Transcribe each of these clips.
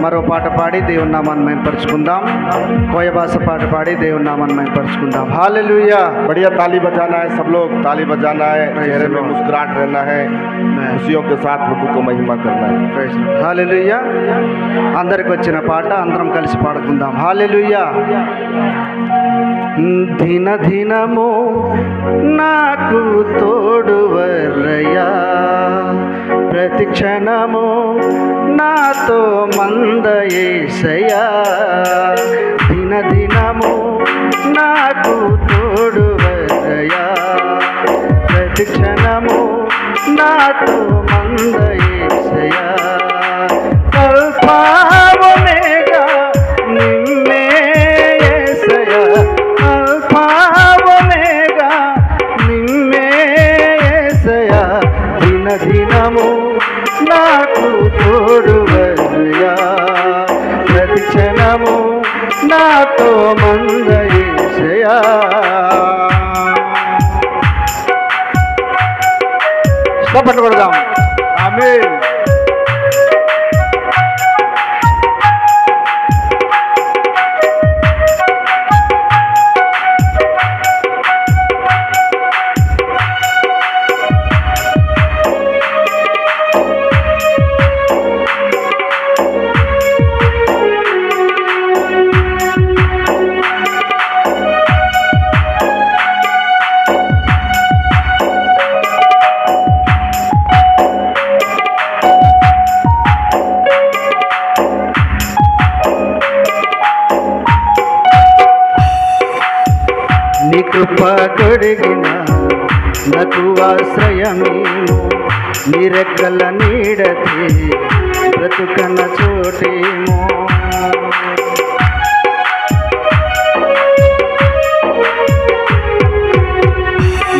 మరో పాట పాడి దేవుని నామాన్ని మహిమపరచుకుందాం. కోయ భాష పాట పాడి దేవుని నామాన్ని మహిమపరచుకుందాం. హల్లెలూయా. बढ़िया ताली बजाना है, सब लोग ताली बजाना है, चेहरे में मुस्कुराहट रहना है, खुशियों के साथ प्रभु को महिमा करना है. హల్లెలూయా. అందరికి వచ్చిన పాట అందరం కలిసి పాడుకుందాం. హల్లెలూయా. దిన దినము నాకు తోడువర్రయ్యా, ప్రతి క్షణము నాతో మందయేసయ్యా. దిన దినము నాకు తోడువర్రయ్యా, ప్రతి క్షణము నాతో మందయేసయ్యా. అల్ఫావొమేగా నిన్నే యేసయ్యా, అల్ఫావొమేగా నిన్నే యేసయ్యా. దిన దినము నాకు తోడువర్రయ్యా, ప్రతి క్షణము నాతో మందయేసయ్యా. చప్పట్లు కొడదాం. ఆమేన్. నీ కృప కొడిగిన నాకు ఆశ్రయమేమో, నీ రెక్కల నీడతే బ్రతుకన్న చోటేమో.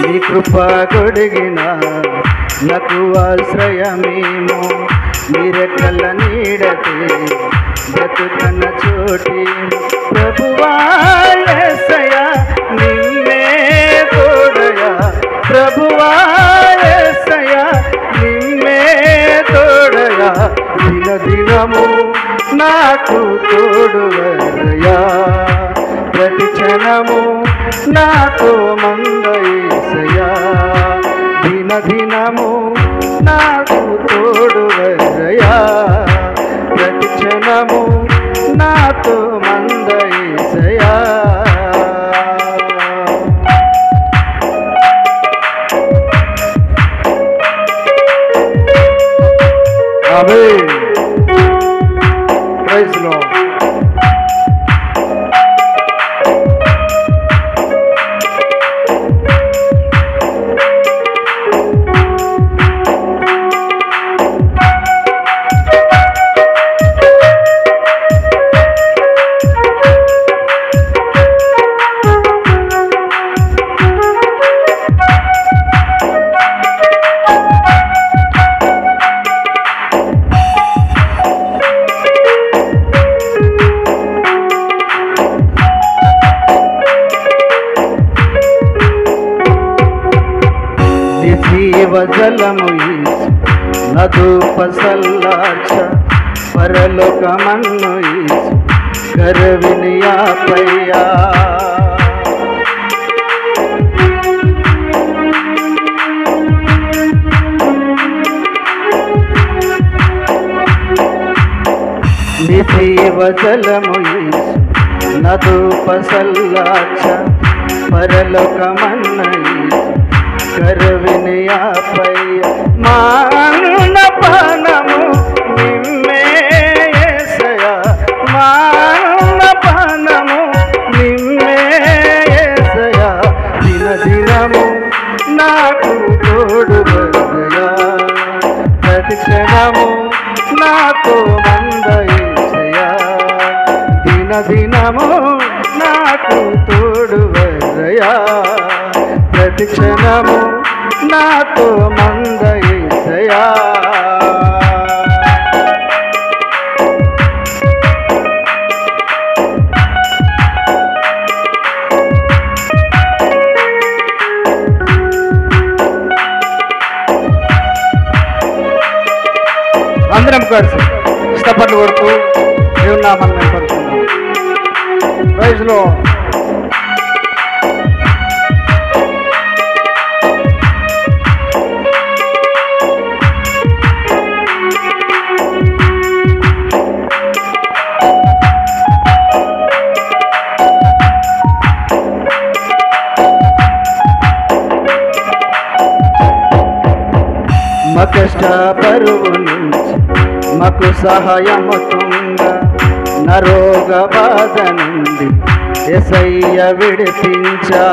నీ కృప కొడిగిన నాకు ఆశ్రయమేమో, నీ రెక్కల నీడతే బ్రతుకన్న చోటేమో. ప్రభువా యేసయ్యా నిన్నే తోడయా, ప్రభువా యేసయ్యా నిన్నే తోడయా. దిన దినము నాకు తోడువర్రయ్యా, ప్రతి క్షణము నాతో మందయేసయ్యా. దిన దినము నాకు తోడువర్రయ్యా, ప్రతి క్షణము నాతో మందయేసయ్యా. ఆమేన్. Praise lord. జీవజలము యేసు నదుపసల్లార్చ, పరలోకమన్ను యేసు కరవినియాపయ్యా. నీ జీవజలము యేసు నదుపసల్లార్చ, పరలోకమన్ను యేసు కరవినియాపయ్య. మానపానము నిన్నే యేసయ్యా, మానపానము నిన్నే యేసయ్యా. దిన దినము నాకు తోడువర్రయ్యా, ప్రతి క్షణము నాతో మందయేసయ్యా. దిన దినము నాకు తోడువర్రయ్యా, ప్రతి క్షణము నాతో మందయేసయ్యా. అందరం కలిసి చప్పట్లు కొడుతూ దేవుని నామాన్ని మహిమపరచుకుందాం. Praise lord. కష్ట పరువు నుంచి మాకు సహాయముతుంగా నరోగ బాధ నుండి యేసయ్య విడిపించా.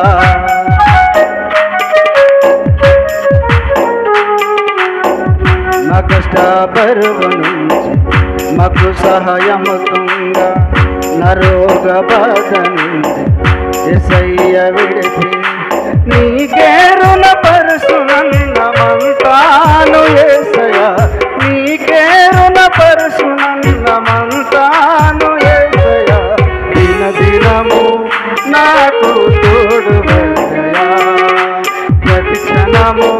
మా కష్ట పరువు నుంచి మాకు సహాయముతుంగా నరోగ బాధ నుండి యేసయ్య విడిపించా. నీకే రుణపరుచునన్నమంతాను యేసయ్యా, నీకే రుణపరుచునన్నమంతాను యేసయ్యా. దిన దినము నాకు తోడు యేసయ్యా, ప్రతి క్షణము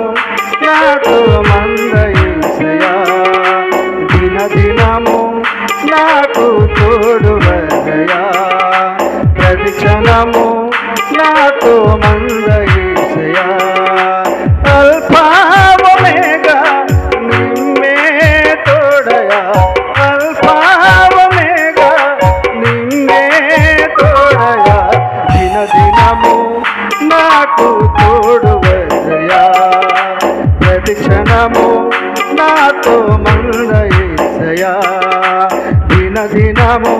నాకు మంద యేసయ్యా. దిన దినము నాకు తోడు యేసయ్యా, ప్రతి క్షణము నాకు మంద యేసయ్యా. అల్ఫా ఒమేగా నిమ్మే తోడయా, అల్ఫా ఒమేగా నిమ్మే తోడయా. దిన దినము నాకు తోడు యేసయ్యా, ప్రతి క్షణము నాతో మంద యేసయ్యా. దిన దినము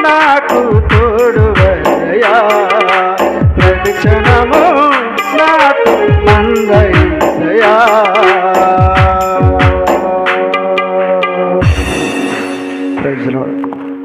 నాకు తోడు యేసయ్యా, ప్రతి క్షణము నాకు మంద యేసయ్యా. Praise lord.